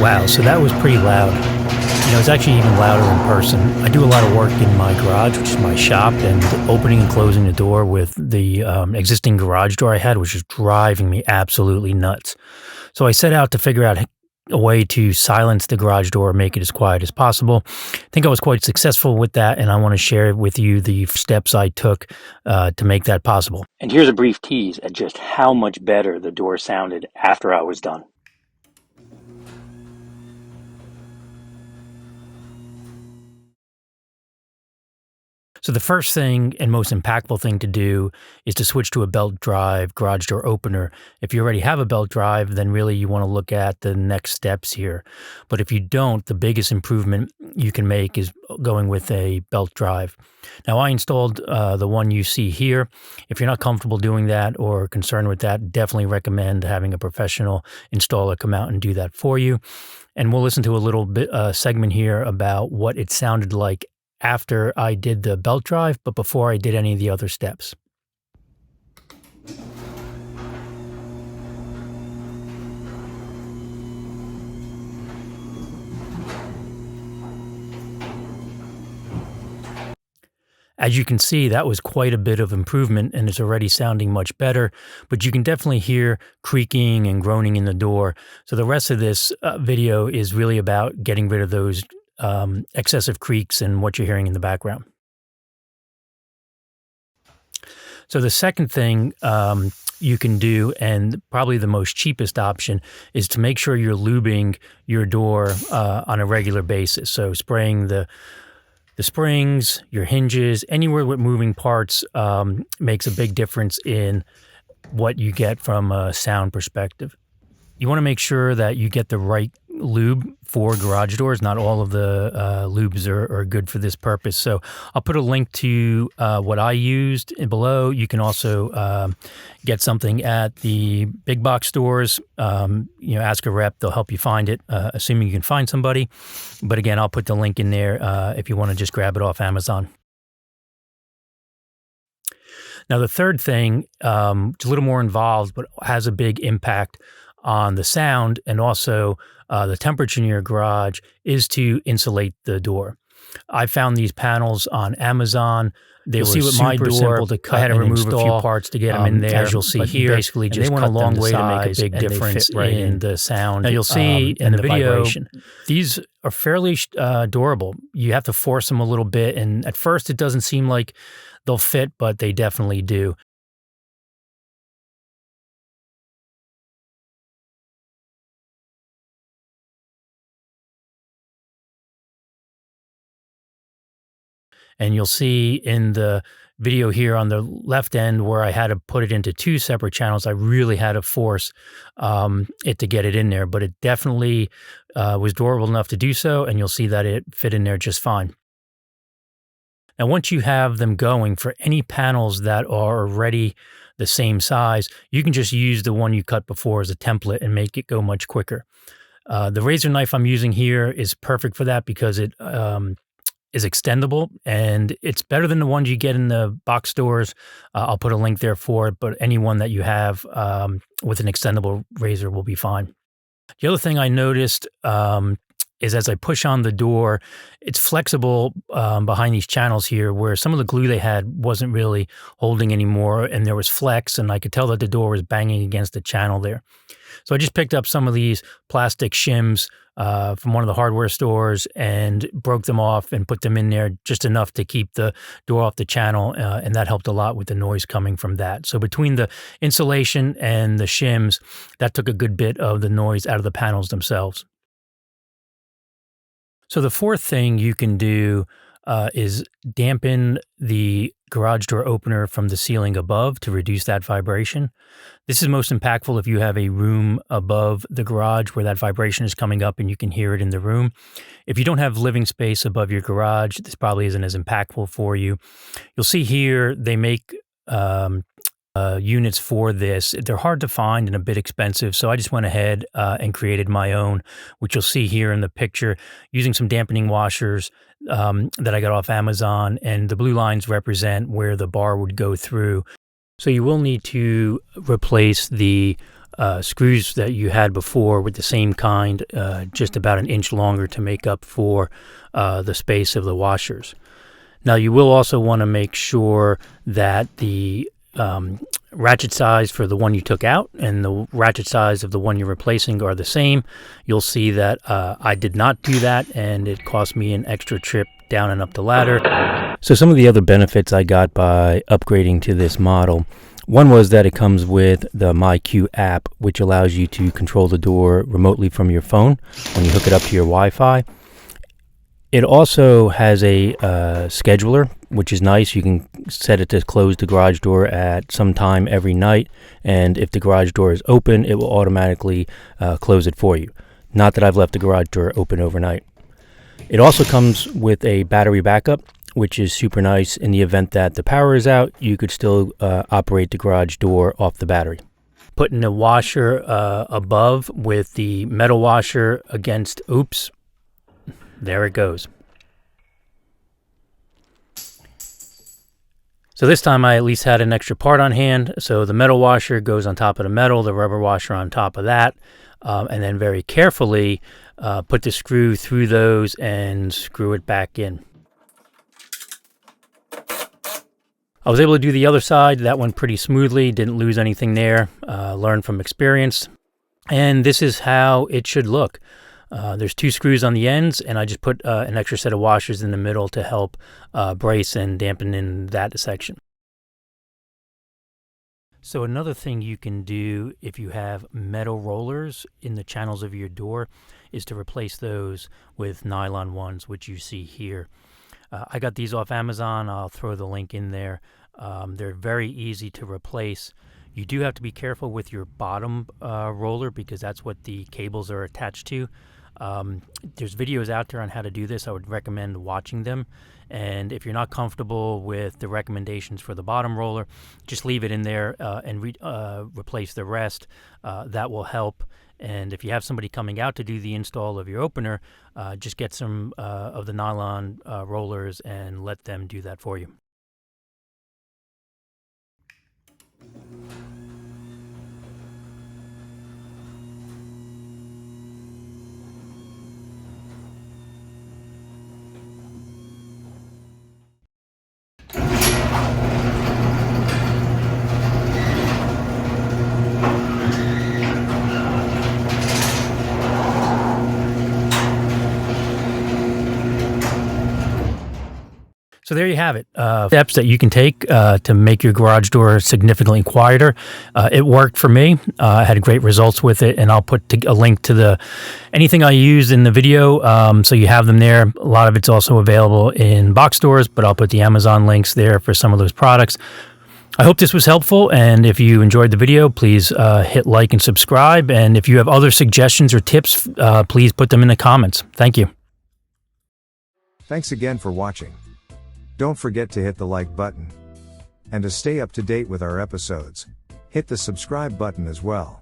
Wow, so that was pretty loud. It's actually even louder in person. I do a lot of work in my garage, which is my shop, and opening and closing the door with the existing garage door I had was just driving me absolutely nuts. So I set out to figure out a way to silence the garage door, make it as quiet as possible. I think I was quite successful with that, and I want to share with you the steps I took to make that possible. And here's a brief tease at just how much better the door sounded after I was done. So the first thing and most impactful thing to do is to switch to a belt drive garage door opener. If you already have a belt drive, then really you want to look at the next steps here. But if you don't, the biggest improvement you can make is going with a belt drive. Now, I installed the one you see here. If you're not comfortable doing that or concerned with that, definitely recommend having a professional installer come out and do that for you. And we'll listen to a little bit segment here about what it sounded like after I did the belt drive, but before I did any of the other steps. As you can see, that was quite a bit of improvement and it's already sounding much better, but you can definitely hear creaking and groaning in the door. So the rest of this video is really about getting rid of those excessive creaks and what you're hearing in the background. So the second thing you can do, and probably the most cheapest option, is to make sure you're lubing your door on a regular basis. So spraying the springs, your hinges, anywhere with moving parts makes a big difference in what you get from a sound perspective. You want to make sure that you get the right lube for garage doors. Not all of the lubes are good for this purpose. So I'll put a link to what I used below. You can also get something at the big box stores. Ask a rep. They'll help you find it, assuming you can find somebody. But again, I'll put the link in there if you want to just grab it off Amazon. Now, the third thing, it's a little more involved, but has a big impact on the sound and also the temperature in your garage, is to insulate the door. I found these panels on Amazon. They were super simple to cut. I had to remove a few parts to get them in there, as you'll see here. Basically, just they went a long way to make a big difference in the sound. Now, you'll see in the video, vibration. These are fairly durable. You have to force them a little bit, and at first it doesn't seem like they'll fit, but they definitely do. And you'll see in the video here on the left end where I had to put it into two separate channels. I really had to force it to get it in there, but it definitely was durable enough to do so, and you'll see that it fit in there just fine. Now, once you have them going, for any panels that are already the same size, you can just use the one you cut before as a template and make it go much quicker. The razor knife I'm using here is perfect for that because it is extendable, and it's better than the ones you get in the box stores. I'll put a link there for it, but any one that you have with an extendable razor will be fine. The other thing I noticed is as I push on the door, it's flexible behind these channels here, where some of the glue they had wasn't really holding anymore, and there was flex, and I could tell that the door was banging against the channel there. So I just picked up some of these plastic shims from one of the hardware stores and broke them off and put them in there just enough to keep the door off the channel, and that helped a lot with the noise coming from that. So between the insulation and the shims, that took a good bit of the noise out of the panels themselves. So the fourth thing you can do is dampen the garage door opener from the ceiling above to reduce that vibration. This is most impactful if you have a room above the garage where that vibration is coming up and you can hear it in the room. If you don't have living space above your garage, this probably isn't as impactful for you. You'll see here they make units for this. They're hard to find and a bit expensive, so I just went ahead and created my own, which you'll see here in the picture, using some dampening washers that I got off Amazon, and the blue lines represent where the bar would go through. So you will need to replace the screws that you had before with the same kind, just about an inch longer to make up for the space of the washers. Now you will also want to make sure that the ratchet size for the one you took out and the ratchet size of the one you're replacing are the same. You'll see that I did not do that, and it cost me an extra trip down and up the ladder. So some of the other benefits I got by upgrading to this model, one was that it comes with the MyQ app, which allows you to control the door remotely from your phone when you hook it up to your Wi-Fi. It also has a scheduler, which is nice. You can set it to close the garage door at some time every night, and if the garage door is open, it will automatically close it for you. Not that I've left the garage door open overnight. It also comes with a battery backup, which is super nice. In the event that the power is out, you could still operate the garage door off the battery. Putting a washer above with the metal washer against, oops, there it goes. So this time I at least had an extra part on hand. So the metal washer goes on top of the metal, the rubber washer on top of that, and then very carefully put the screw through those and screw it back in. I was able to do the other side. That went pretty smoothly, didn't lose anything there, learned from experience. And this is how it should look. There's 2 screws on the ends, and I just put an extra set of washers in the middle to help brace and dampen in that section. So another thing you can do if you have metal rollers in the channels of your door is to replace those with nylon ones, which you see here. I got these off Amazon. I'll throw the link in there. They're very easy to replace. You do have to be careful with your bottom roller because that's what the cables are attached to. There's videos out there on how to do this. I would recommend watching them. And if you're not comfortable with the recommendations for the bottom roller, just leave it in there and replace the rest. That will help. And if you have somebody coming out to do the install of your opener, just get some of the nylon rollers and let them do that for you. So there you have it. Steps that you can take to make your garage door significantly quieter. It worked for me. I had great results with it, and I'll put a link to anything I used in the video, so you have them there. A lot of it's also available in box stores, but I'll put the Amazon links there for some of those products. I hope this was helpful, and if you enjoyed the video, please hit like and subscribe. And if you have other suggestions or tips, please put them in the comments. Thank you. Thanks again for watching. Don't forget to hit the like button. And to stay up to date with our episodes, hit the subscribe button as well.